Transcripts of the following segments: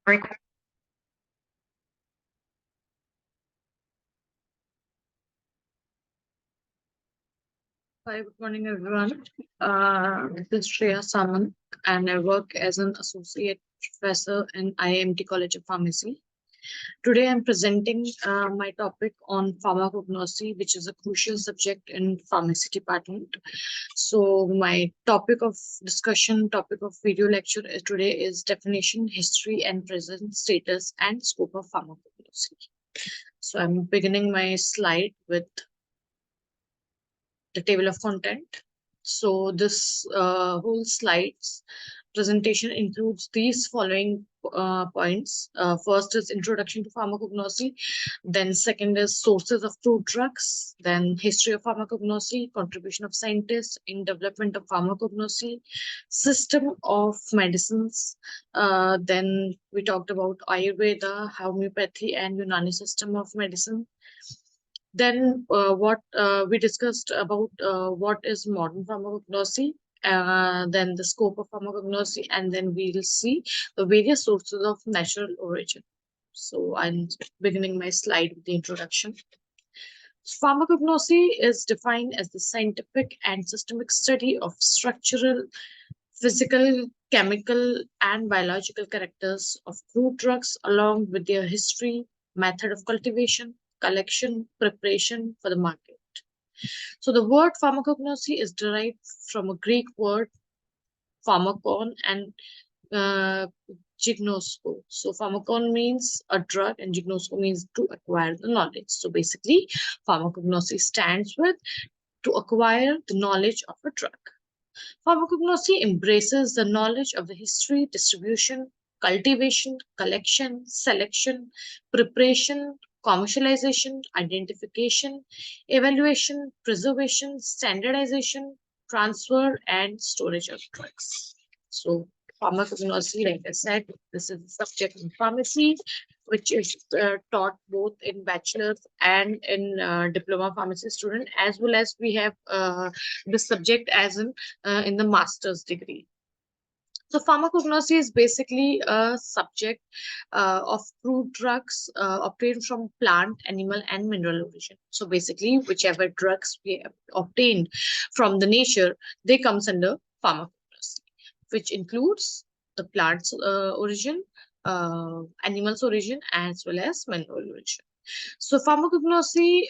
Hi, good morning, everyone. This is Shriya Samant, and I work as an associate professor in IIMT College of Pharmacy. Today, I'm presenting my topic on pharmacognosy, which is a crucial subject in pharmacy department. So, my topic of discussion, topic of video lecture today is definition, history, and present status and scope of pharmacognosy. So, I'm beginning my slide with the table of content. So this whole slides presentation includes these following points. First is introduction to pharmacognosy. Then second is sources of two drugs. Then history of pharmacognosy, contribution of scientists in development of pharmacognosy, system of medicines. Then we talked about Ayurveda, homeopathy, and Unani system of medicine. Then what we discussed about what is modern pharmacognosy, then the scope of pharmacognosy, and then we'll see the various sources of natural origin. So I'm beginning my slide with the introduction. Pharmacognosy is defined as the scientific and systemic study of structural, physical, chemical, and biological characters of crude drugs, along with their history, method of cultivation, collection, preparation for the market. So the word pharmacognosy is derived from a Greek word pharmakon and uh, gignosko. So pharmakon means a drug and gignosko means to acquire the knowledge. So basically, pharmacognosy stands with to acquire the knowledge of a drug. Pharmacognosy embraces the knowledge of the history, distribution, cultivation, collection, selection, preparation, commercialization, identification, evaluation, preservation, standardization, transfer, and storage of drugs. So, pharmacognosy, like I said, this is a subject in pharmacy, which is taught both in bachelor's and in diploma pharmacy student, as well as we have this subject as in the master's degree. So pharmacognosy is basically a subject of crude drugs obtained from plant, animal, and mineral origin. So basically, whichever drugs we have obtained from the nature, they comes under pharmacognosy, which includes the plant's origin, animal's origin, as well as mineral origin. So pharmacognosy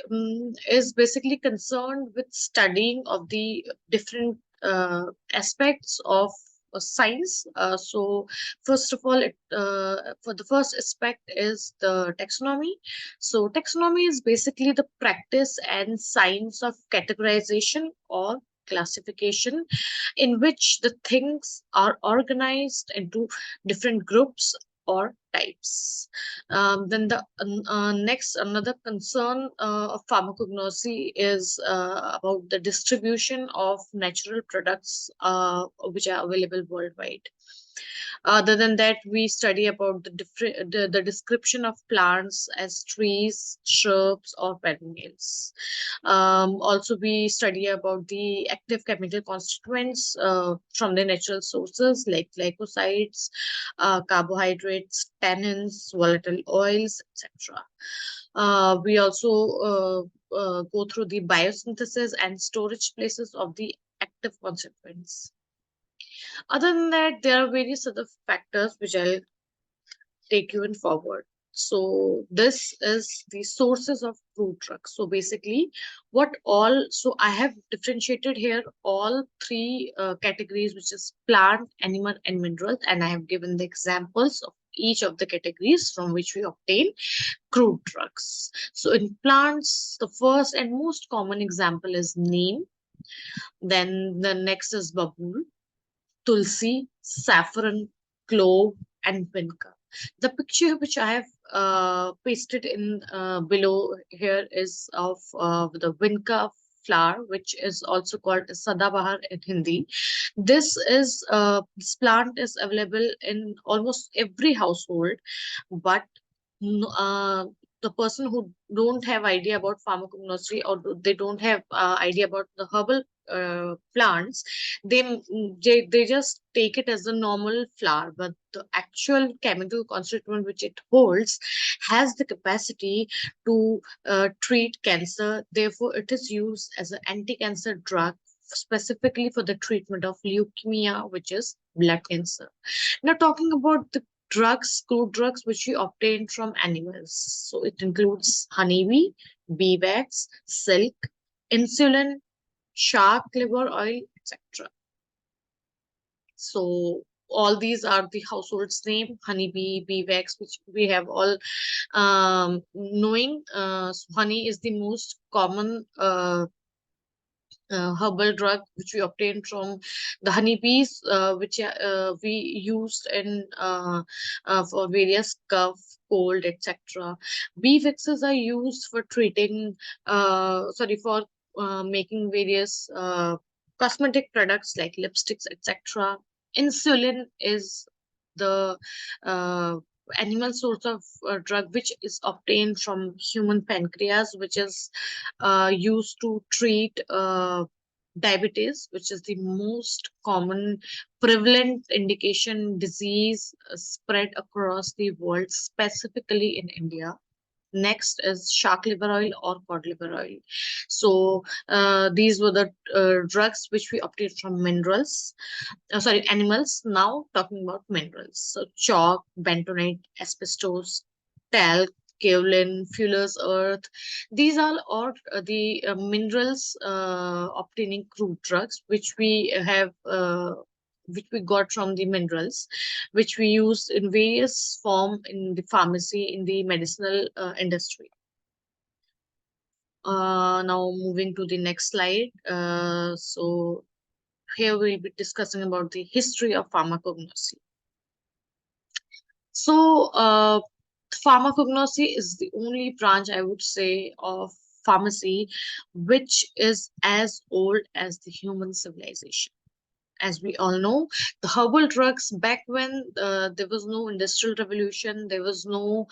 is basically concerned with studying of the different aspects of science. So first of all, for the first aspect is the taxonomy. So taxonomy is basically the practice and science of categorization or classification in which the things are organized into different groups or types. Then the next another concern of pharmacognosy is about the distribution of natural products which are available worldwide. Other than that, we study about the different the description of plants as trees, shrubs, or perennials. Also, we study about the active chemical constituents from the natural sources like glycosides, carbohydrates, tannins, volatile oils, etc. We also go through the biosynthesis and storage places of the active constituents. Other than that, there are various other factors which I'll take you in forward. So this is the sources of crude drugs. So basically, what all so I have differentiated here all three categories, which is plant, animal, and minerals, and I have given the examples of each of the categories from which we obtain crude drugs. So in plants, the first and most common example is neem. Then the next is babool, tulsi, saffron, clove, and vinca. The picture which I have pasted in below here is of the vinca flower, which is also called sadabahar in Hindi. This plant is available in almost every household, but the person who don't have idea about pharmacognosy or they don't have idea about the herbal plants, they just take it as a normal flower, but the actual chemical constituent which it holds has the capacity to treat cancer. Therefore, it is used as an anti-cancer drug specifically for the treatment of leukemia, which is blood cancer. Now, talking about the drugs, crude drugs which we obtain from animals. So it includes honeybee, beeswax, silk, insulin, shark liver oil, etc. So all these are the household's name: honeybee, beeswax, which we have all knowing. So honey is the most common herbal drug which we obtain from the honeybees, which we used in for various cough, cold, etc. Bee waxes are used for treating, sorry, for making various cosmetic products like lipsticks, etc. Insulin is the uh, animal source of drug which is obtained from human pancreas, which is used to treat diabetes, which is the most common prevalent indication disease spread across the world, specifically in India. Next is shark liver oil or cod liver oil. So these were the drugs which we obtained from minerals, sorry, animals. Now talking about minerals. So chalk, bentonite, asbestos, talc, kaolin, fuller's earth. These are all the minerals obtaining crude drugs, which we have. Which we got from the minerals, which we use in various form in the pharmacy, in the medicinal industry. Now moving to the next slide. So here we'll be discussing about the history of pharmacognosy. So, pharmacognosy is the only branch, I would say, of pharmacy which is as old as the human civilization. As we all know, the herbal drugs back when there was no industrial revolution, there was no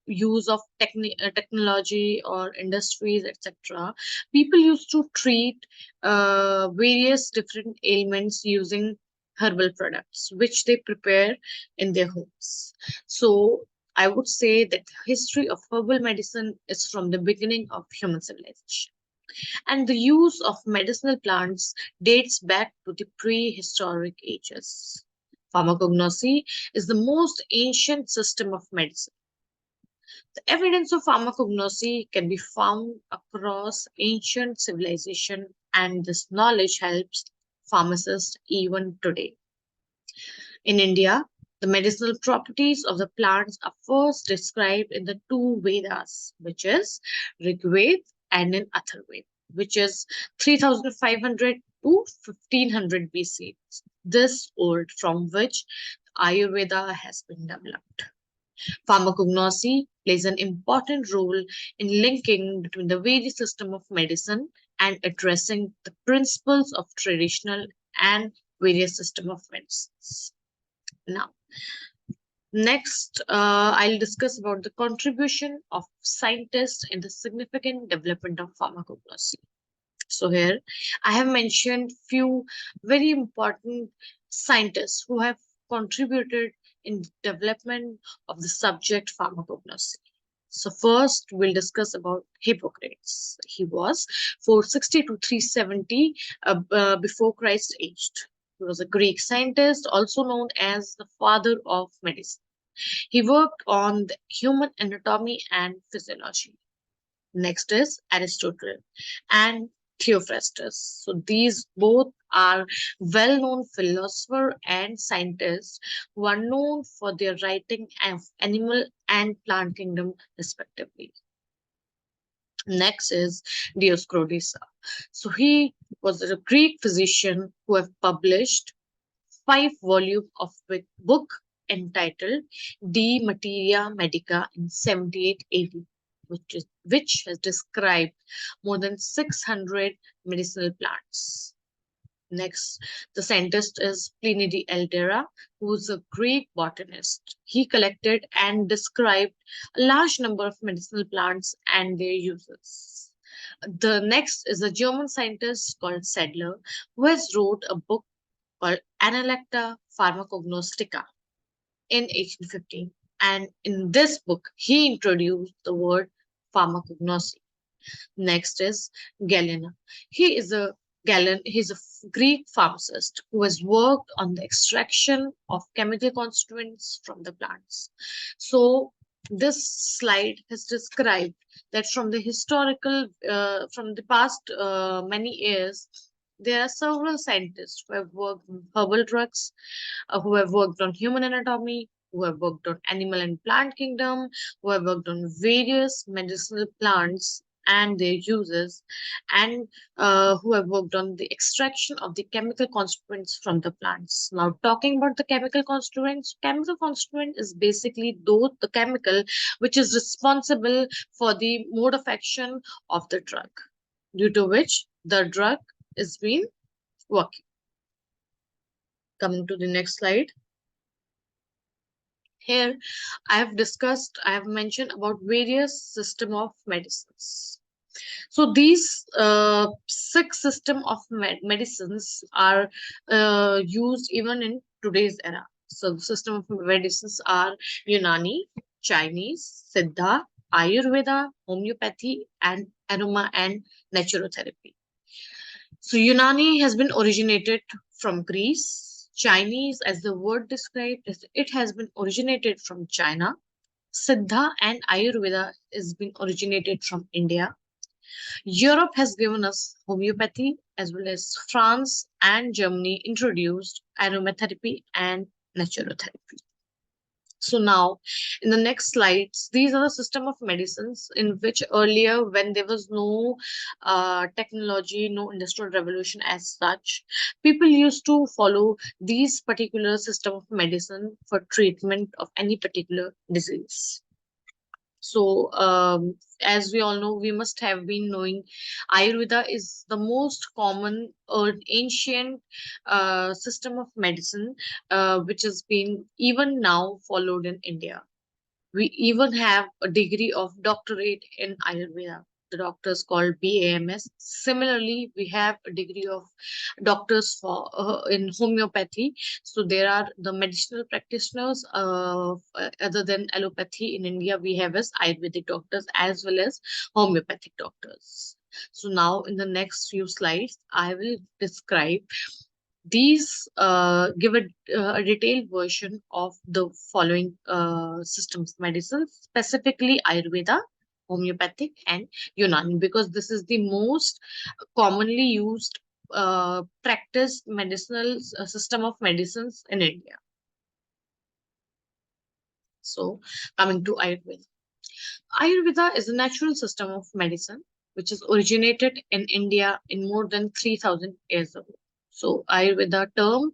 use of technology or industries, etc. People used to treat various different ailments using herbal products, which they prepare in their homes. So I would say that the history of herbal medicine is from the beginning of human civilization, and the use of medicinal plants dates back to the prehistoric ages. Pharmacognosy is the most ancient system of medicine. The evidence of pharmacognosy can be found across ancient civilization, and this knowledge helps pharmacists even today. In India, the medicinal properties of the plants are first described in the two Vedas, which is Rig Veda and in Atharvaveda, which is 3500 to 1500 BC. This old, from which Ayurveda has been developed. Pharmacognosy plays an important role in linking between the various system of medicine and addressing the principles of traditional and various system of medicines. Now, next, I'll discuss about the contribution of scientists in the significant development of pharmacognosy. So here, I have mentioned few very important scientists who have contributed in the development of the subject pharmacognosy. So first, we'll discuss about Hippocrates. He was 460 to 370 before Christ aged. He was a Greek scientist, also known as the father of medicine. He worked on the human anatomy and physiology. Next is Aristotle and Theophrastus. So these both are well-known philosopher and scientists who are known for their writing of animal and plant kingdom respectively. Next is Dioscorides. So he was a Greek physician who have published 5 volume of book entitled De Materia Medica in 78 AD, which has described more than 600 medicinal plants. Next, the scientist is Pliny the Elder, who is a Greek botanist. He collected and described a large number of medicinal plants and their uses. The next is a German scientist called Sadler, who has wrote a book called Analecta Pharmacognostica in 1815. And in this book, he introduced the word pharmacognosy. Next is Galena. He is a he's a Greek pharmacist who has worked on the extraction of chemical constituents from the plants. So this slide has described that from the past many years, there are several scientists who have worked on herbal drugs, who have worked on human anatomy, who have worked on animal and plant kingdom, who have worked on various medicinal plants and their uses, and who have worked on the extraction of the chemical constituents from the plants. Now, talking about the chemical constituent is basically the chemical which is responsible for the mode of action of the drug, due to which the drug is being working. Coming to the next slide. Here, I have mentioned about various system of medicines. So these six system of medicines are used even in today's era. So the system of medicines are Unani, Chinese, Siddha, Ayurveda, homeopathy, and aroma and naturotherapy. So Unani has been originated from Greece. Chinese, as the word described, it has been originated from China. Siddha and Ayurveda has been originated from India. Europe has given us homeopathy, as well as France and Germany introduced aromatherapy and naturotherapy. So now, in the next slides, these are the system of medicines in which earlier, when there was no technology, no industrial revolution as such, people used to follow these particular system of medicine for treatment of any particular disease. So, as we all know, we must have been knowing Ayurveda is the most common or ancient system of medicine, which has been even now followed in India. We even have a degree of doctorate in Ayurveda. The doctors called BAMS. Similarly, we have a degree of doctors for in homeopathy. So there are the medicinal practitioners other than allopathy in India. We have as Ayurvedic doctors as well as homeopathic doctors. So now in the next few slides, I will describe these a detailed version of the following systems medicine, specifically Ayurveda, homeopathic, and Unani, because this is the most commonly used practiced medicinal system of medicines in India. So, coming to Ayurveda. Ayurveda is a natural system of medicine which is originated in India in more than 3,000 years ago. So, Ayurveda term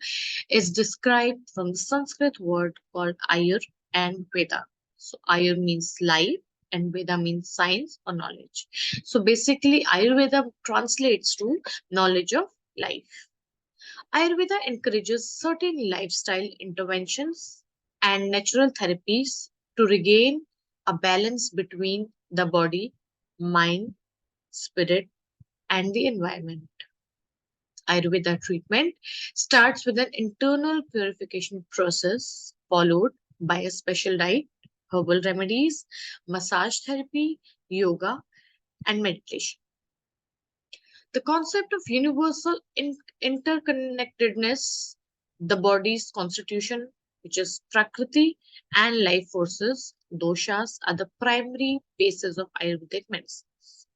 is described from the Sanskrit word called Ayur and Veda. So, Ayur means life and Veda means science or knowledge. So, basically, Ayurveda translates to knowledge of life. Ayurveda encourages certain lifestyle interventions and natural therapies to regain a balance between the body, mind, spirit, and the environment. Ayurveda treatment starts with an internal purification process followed by a special diet, herbal remedies, massage therapy, yoga, and meditation. The concept of universal interconnectedness, the body's constitution, which is Prakriti, and life forces, doshas, are the primary basis of Ayurvedic medicine.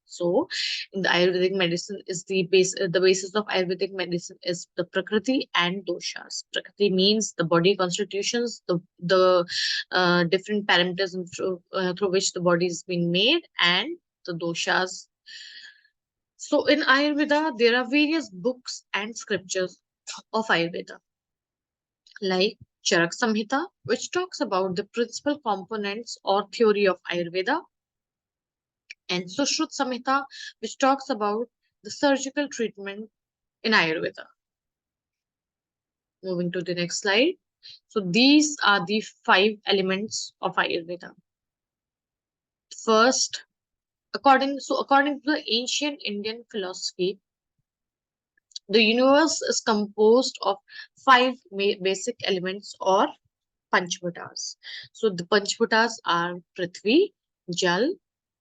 So, in the Ayurvedic medicine is the basis of Ayurvedic medicine is the Prakriti and doshas. Prakriti means the body constitutions, the different parameters through which the body is being made, and the doshas. So in Ayurveda, there are various books and scriptures of Ayurveda, like Charak Samhita, which talks about the principal components or theory of Ayurveda, and Sushrut Samhita, which talks about the surgical treatment in Ayurveda. Moving to the next slide. So these are the five elements of Ayurveda. First, According to the ancient Indian philosophy, the universe is composed of five basic elements or Panchbhutas. So the Panchbhutas are Prithvi, Jal,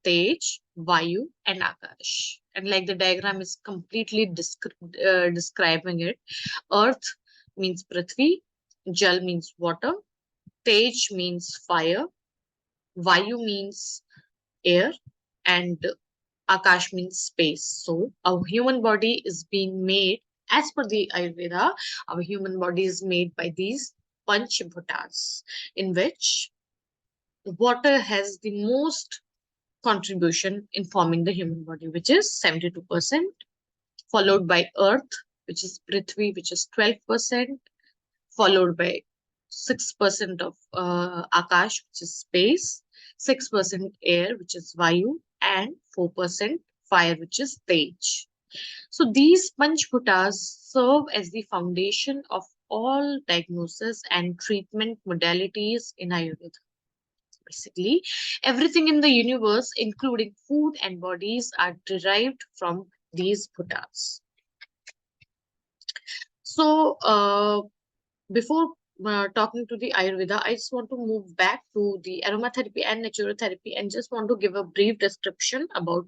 Tej, Vayu, and Akash. And like the diagram is completely describing it, Earth means Prithvi, Jal means water, Tej means fire, Vayu means air, and Akash means space. So our human body is being made, as per the Ayurveda, our human body is made by these Panchbhutas, in which water has the most contribution in forming the human body, which is 72%, followed by earth, which is Prithvi, which is 12%, followed by 6% of Akash, which is space, 6% air, which is Vayu, and 4% fire, which is Tej. So these Panchbhutas serve as the foundation of all diagnosis and treatment modalities in Ayurveda. Basically, everything in the universe, including food and bodies, are derived from these bhutas. So, before talking to the Ayurveda, I just want to move back to the aromatherapy and naturotherapy and just want to give a brief description about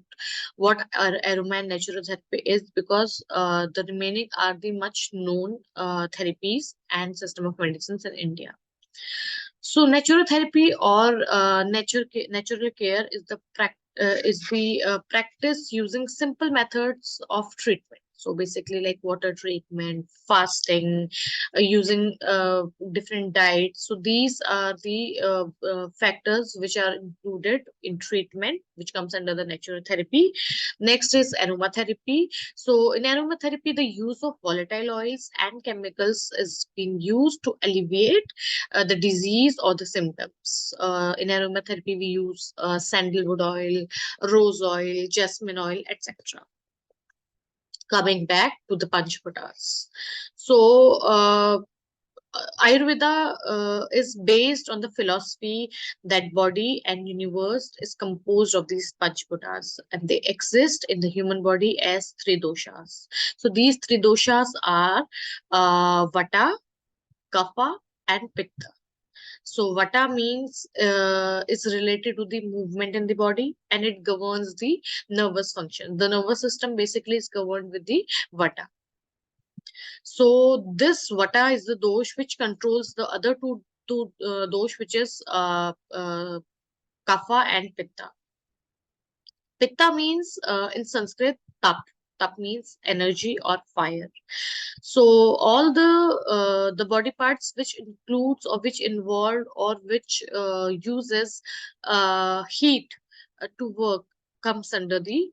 what aroma and naturotherapy is, because the remaining are the much known therapies and system of medicines in India. So naturotherapy or natural care is the practice using simple methods of treatment. So basically, like water treatment, fasting, using different diets. So these are the factors which are included in treatment, which comes under the naturotherapy. Next is aromatherapy. So in aromatherapy, the use of volatile oils and chemicals is being used to alleviate the disease or the symptoms. In aromatherapy, we use sandalwood oil, rose oil, jasmine oil, etc. Coming back to the Panchbhutas. So, Ayurveda is based on the philosophy that body and universe is composed of these Panchbhutas, and they exist in the human body as three doshas. So these three doshas are Vata, Kapha, and Pitta. So Vata means is related to the movement in the body, and it governs the nervous function. The nervous system basically is governed with the Vata. So this Vata is the dosh which controls the other two dosh, which is Kapha and Pitta. Pitta means in Sanskrit tap. Tap means energy or fire. So all the body parts which includes or which involve or which uses heat to work comes under the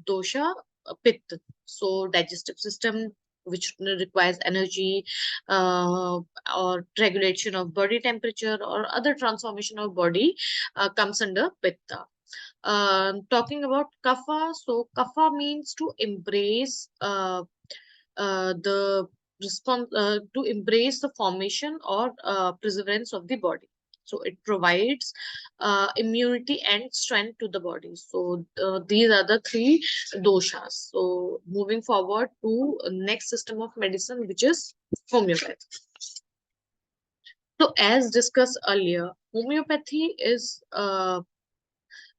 dosha pitta. So digestive system, which requires energy, or regulation of body temperature or other transformation of body, comes under pitta. Talking about kapha, so kapha means to embrace the response to embrace the formation or perseverance of the body. So it provides immunity and strength to the body. So these are the three doshas. So moving forward to next system of medicine, which is homeopathy. So as discussed earlier, homeopathy is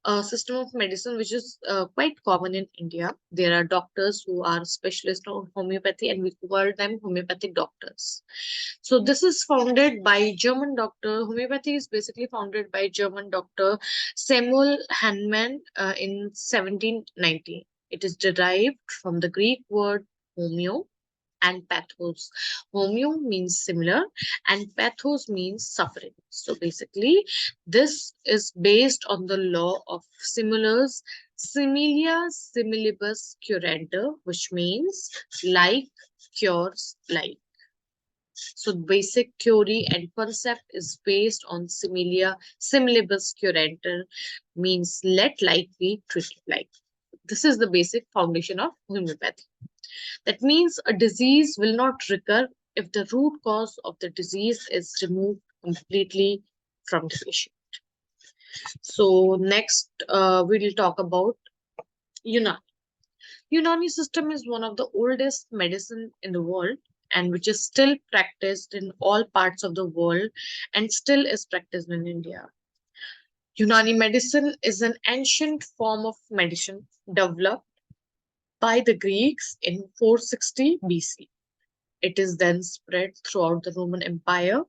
a system of medicine which is quite common in India. There are doctors who are specialists on homeopathy, and we call them homeopathic doctors. So this is founded by German doctor. Homeopathy is basically founded by German doctor Samuel Hahnemann in 1790. It is derived from the Greek word homeo and pathos. Homeo means similar and pathos means suffering. So basically, this is based on the law of similars, similia similibus curanter, which means like cures like. So basic theory and concept is based on similia similibus curanter, means let like be treated like. This is the basic foundation of homeopathy. That means a disease will not recur if the root cause of the disease is removed completely from the patient. So next, we'll talk about Unani. Unani system is one of the oldest medicine in the world and which is still practiced in all parts of the world and still is practiced in India. Unani medicine is an ancient form of medicine developed by the Greeks in 460 BC. It is then spread throughout the Roman Empire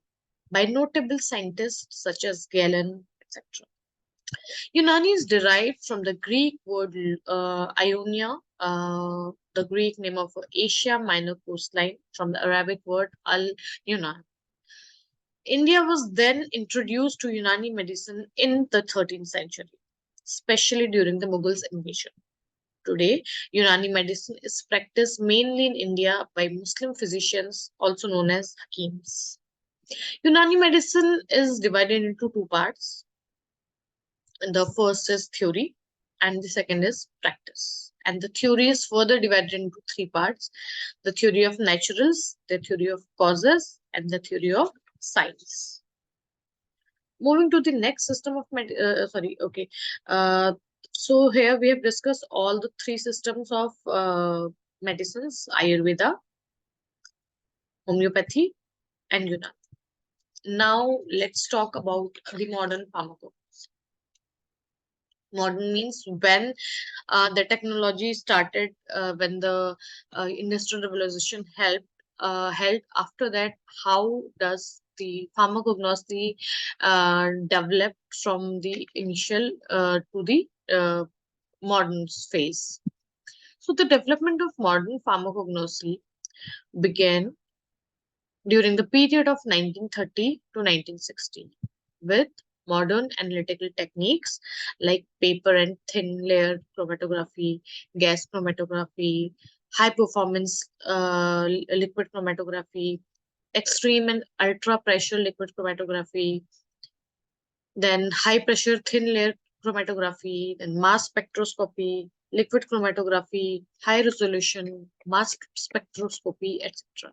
by notable scientists such as Galen, etc. Unani is derived from the Greek word Ionia, the Greek name of Asia Minor coastline, from the Arabic word Al Yunan. India was then introduced to Unani medicine in the 13th century, especially during the Mughals invasion. Today, Unani medicine is practiced mainly in India by Muslim physicians, also known as Hakims. Unani medicine is divided into two parts. The first is theory, and the second is practice. And the theory is further divided into three parts: the theory of naturals, the theory of causes, and the theory of science. Moving to the next system of okay. Uh, so here we have discussed all the three systems of medicines: Ayurveda, homeopathy, and Yunani. Now let's talk about the modern pharmacology. Modern means when the technology started, when the industrial revolution helped. After that, how does the pharmacognosy develop from the initial to the modern phase? So the development of modern pharmacognosy began during the period of 1930 to 1960 with modern analytical techniques like paper and thin layer chromatography, gas chromatography, high performance liquid chromatography, extreme and ultra pressure liquid chromatography, then high pressure thin layer chromatography, then mass spectroscopy, liquid chromatography, high resolution, mass spectroscopy, etc.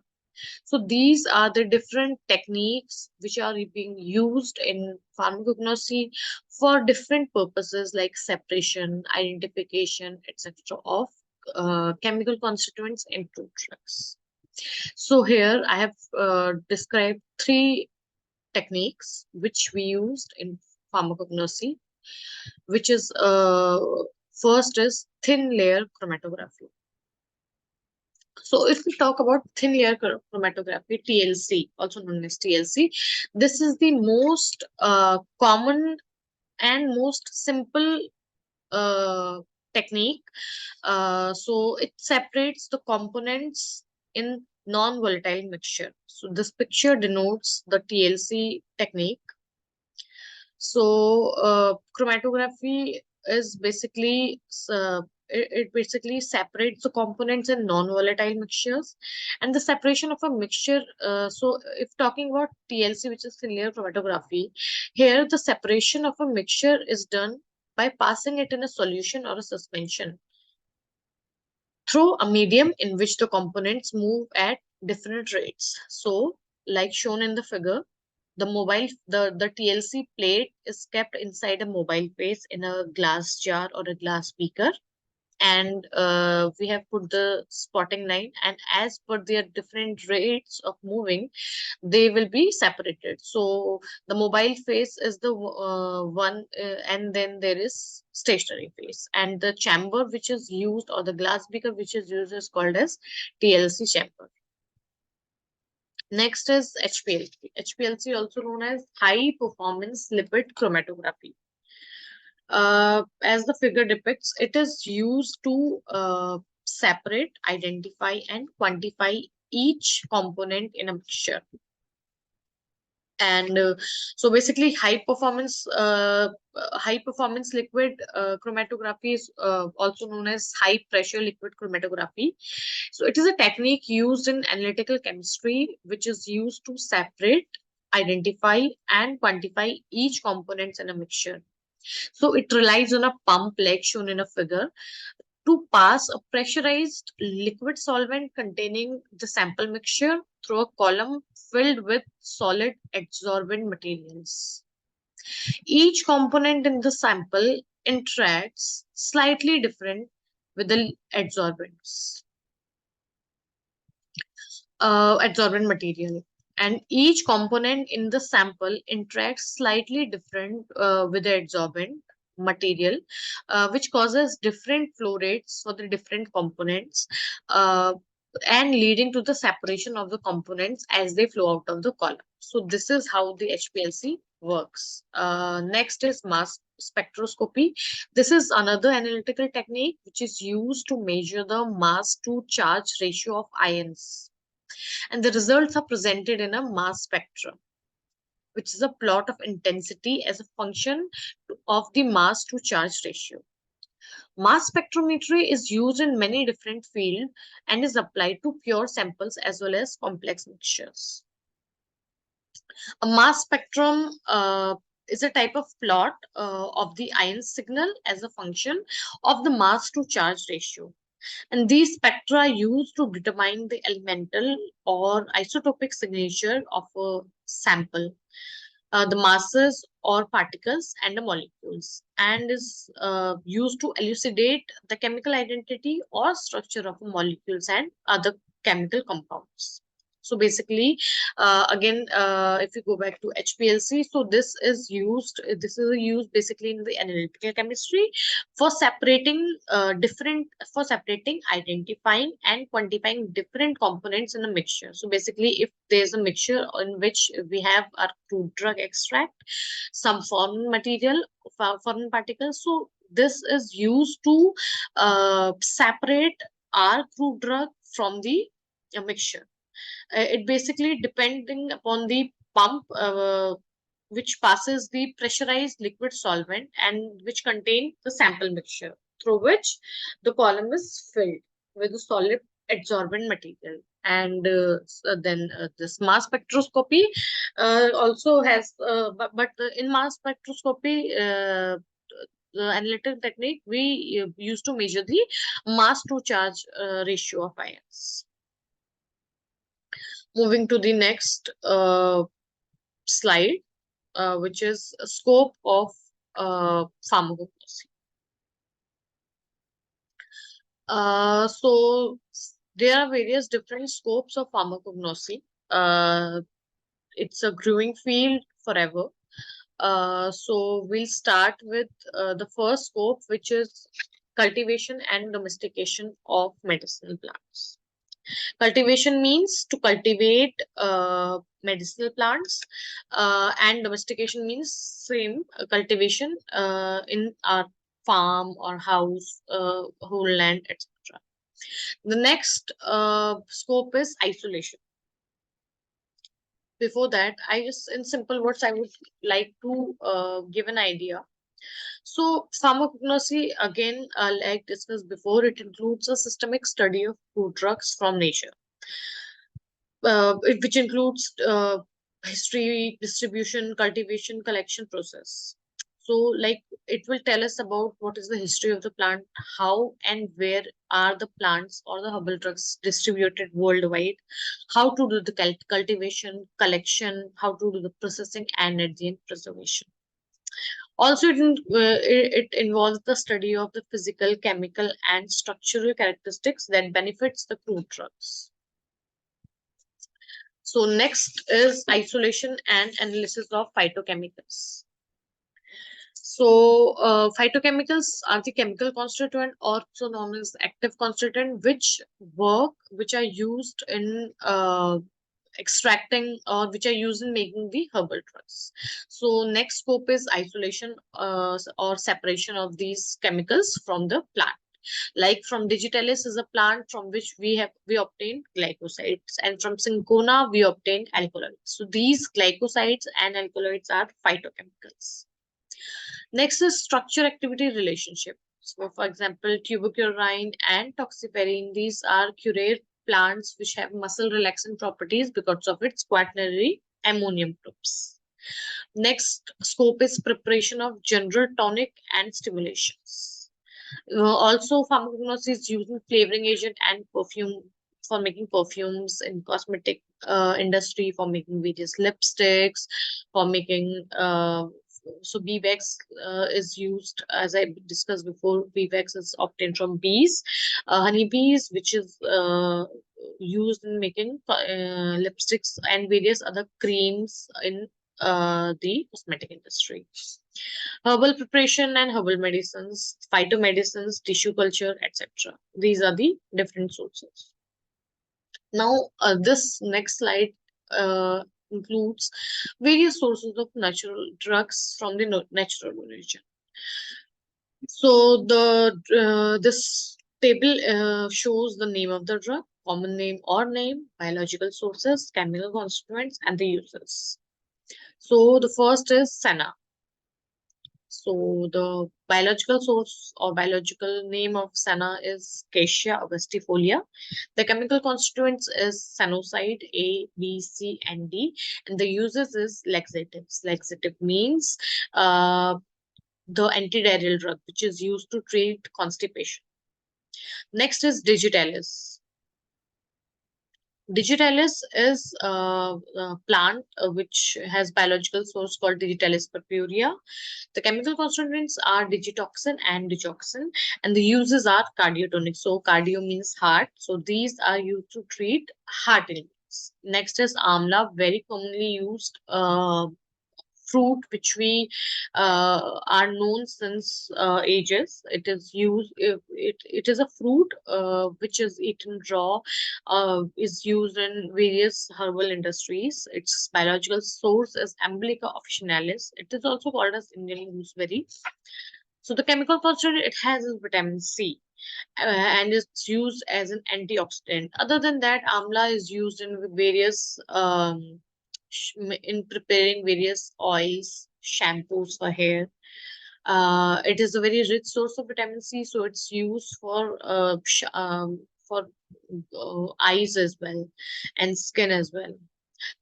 So these are the different techniques which are being used in pharmacognosy for different purposes like separation, identification, etc. of chemical constituents in fruit drugs. So here I have described three techniques which we used in pharmacognosy, which is first is thin layer chromatography. So if we talk about thin layer chromatography, TLC, also known as TLC, this is the most common and most simple uh, technique. So it separates the components in non-volatile mixture. So this picture denotes the TLC technique. So chromatography is basically it basically separates the components in non-volatile mixtures, and the separation of a mixture. So if talking about TLC, which is thin layer chromatography, here the separation of a mixture is done by passing it in a solution or a suspension through a medium in which the components move at different rates. So, like shown in the figure, the TLC plate is kept inside a mobile phase in a glass jar or a glass beaker, and we have put the spotting line, and as per their different rates of moving, they will be separated. So the mobile phase is the one, and then there is stationary phase, and the chamber which is used, or the glass beaker which is used, is called as TLC chamber. Next is HPLC. HPLC, also known as high performance lipid chromatography. As the figure depicts, it is used to separate, identify, and quantify each component in a mixture. And so basically high performance liquid chromatography is also known as high pressure liquid chromatography. So it is a technique used in analytical chemistry which is used to separate, identify, and quantify each components in a mixture. So it relies on a pump like shown in a figure to pass a pressurized liquid solvent containing the sample mixture through a column filled with solid adsorbent materials. Each component in the sample interacts slightly different with the adsorbent material, and each component in the sample interacts slightly different with the adsorbent material, which causes different flow rates for the different components, uh, and leading to the separation of the components as they flow out of the column. So this is how the HPLC works. Next is mass spectroscopy. This is another analytical technique which is used to measure the mass to charge ratio of ions, and the results are presented in a mass spectrum, which is a plot of intensity as a function of the mass to charge ratio. Mass spectrometry is used in many different fields and is applied to pure samples as well as complex mixtures. A mass spectrum is a type of plot of the ion signal as a function of the mass to charge ratio. And these spectra are used to determine the elemental or isotopic signature of a sample, the masses or particles and the molecules, and is used to elucidate the chemical identity or structure of molecules and other chemical compounds. So basically, again, if you go back to HPLC, so this is used basically in the analytical chemistry for separating, identifying, and quantifying different components in a mixture. So basically, if there's a mixture in which we have our crude drug extract, some foreign material, foreign particles, so this is used to separate our crude drug from the mixture. It basically depending upon the pump which passes the pressurized liquid solvent and which contain the sample mixture, through which the column is filled with a solid adsorbent material. And then this mass spectroscopy also has, but in mass spectroscopy, the analytical technique, we used to measure the mass to charge ratio of ions. Moving to the next slide, which is a scope of pharmacognosy. So there are various different scopes of pharmacognosy. It's a growing field forever. So we'll start with the first scope, which is cultivation and domestication of medicinal plants. Cultivation means to cultivate medicinal plants, and domestication means same cultivation in our farm or house, whole land, etc. The next scope is isolation. Before that, I just, in simple words, I would like to give an idea. So, pharmacognosy, again, like discussed before, it includes a systemic study of food drugs from nature, which includes history, distribution, cultivation, collection process. So, like, it will tell us about what is the history of the plant, how and where are the plants or the herbal drugs distributed worldwide, how to do the cultivation, collection, how to do the processing, and at the end, preservation. Also, it involves the study of the physical, chemical, and structural characteristics that benefits the crude drugs. So next is isolation and analysis of phytochemicals. So phytochemicals are the chemical constituent, also known as active constituent, which are used in extracting, or which are used in making the herbal drugs. So next scope is isolation or separation of these chemicals from the plant. Like from digitalis is a plant from which we obtain glycosides, and from cinchona we obtain alkaloids. So these glycosides and alkaloids are phytochemicals. Next is structure activity relationship. So for example, tuberculin and toxaferin, these are curate plants which have muscle relaxant properties because of its quaternary ammonium groups. Next scope is preparation of general tonic and stimulations. Also, pharmacognosy is using flavoring agent and perfume for making perfumes in cosmetic industry, for making various lipsticks, for making So beeswax is used, as I discussed before. Beeswax is obtained from bees, honeybees, which is used in making lipsticks and various other creams in the cosmetic industry. Herbal preparation and herbal medicines, phytomedicines, tissue culture, etc. These are the different sources. Now, this next slide includes various sources of natural drugs from the natural origin. So this table shows the name of the drug, common name or name, biological sources, chemical constituents, and the uses. So the first is senna. So the biological source or biological name of senna is Cassia augustifolia. The chemical constituents is sanoside A, B, C, and D, and the uses is laxatives. Laxative means the antidiarrheal drug, which is used to treat constipation. Next is digitalis. Digitalis is a plant which has biological source called Digitalis purpurea. The chemical constituents are digitoxin and digoxin, and the uses are cardiotonic. So cardio means heart. So these are used to treat heart illness. Next is amla, very commonly used fruit which we are known since ages. It is used. It is a fruit which is eaten raw. Is used in various herbal industries. Its biological source is Amblyca officinalis. It is also called as Indian gooseberry. So the chemical constituent it has is vitamin C. And it's used as an antioxidant. Other than that, amla is used in various in preparing various oils, shampoos for hair. It is a very rich source of vitamin C, so it's used for eyes as well and skin as well.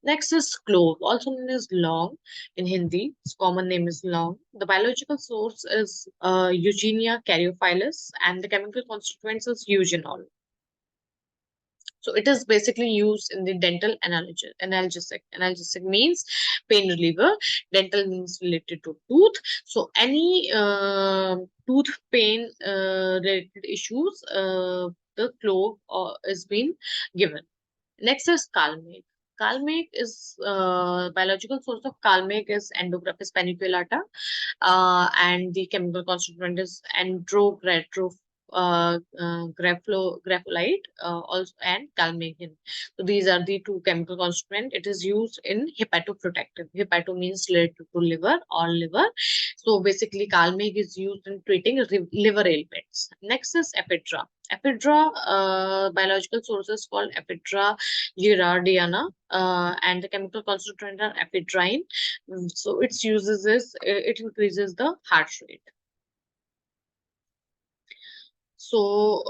Next is clove, also known as long in Hindi. Its common name is long. The biological source is Eugenia caryophyllus, and the chemical constituents is eugenol. So it is basically used in the dental analgesic. Analgesic means pain reliever. Dental means related to tooth. So any tooth pain related issues, the clove is being given. Next is Calmate. Calmate is biological source of Calmate is Endographis paniculata, and the chemical constituent is grapholite, also and calmagin. So these are the two chemical constituents. It is used in hepatoprotective. Hepato means related to liver or liver. So basically, calmate is used in treating liver ailments. Next is ephedra. Ephedra, biological sources called Ephedra gerardiana, and the chemical constituent are ephedrine. So its uses is it increases the heart rate. So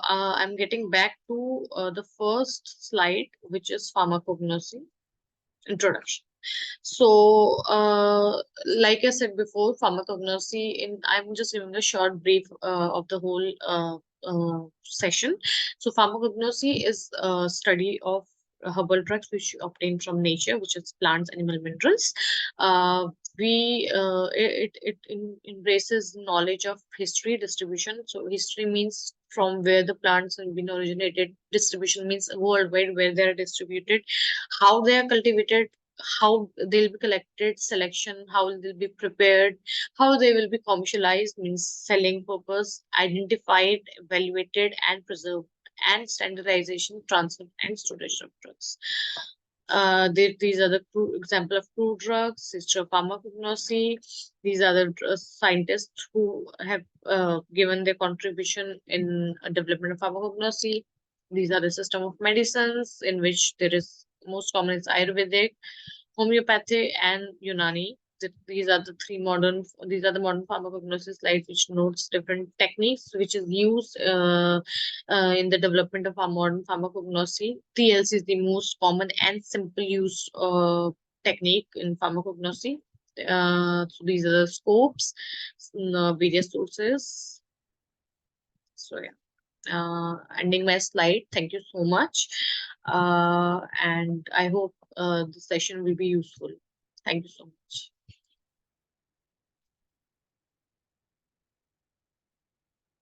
I'm getting back to the first slide, which is pharmacognosy introduction. So, like I said before, pharmacognosy, I'm just giving a short brief of the whole session. So, pharmacognosy is a study of herbal drugs which you obtain from nature, which is plants, animal, minerals. Uh, it embraces knowledge of history, distribution. So, history means from where the plants have been originated. Distribution means worldwide where they are distributed, how they are cultivated, how they'll be collected, selection, how they'll be prepared, how they will be commercialized, means selling purpose, identified, evaluated, and preserved, and standardization, transfer, and storage of drugs. These are the example of crude drugs, history of pharmacognosy. These are the scientists who have given their contribution in development of pharmacognosy. These are the system of medicines in which there is most common is Ayurvedic, homeopathy, and Unani. These are the these are the modern pharmacognosy slides which notes different techniques which is used in the development of our modern pharmacognosy. TLC is the most common and simple use technique in pharmacognosy. So these are the scopes, various sources. So yeah. Ending my slide. Thank you so much. And I hope the session will be useful. Thank you so much.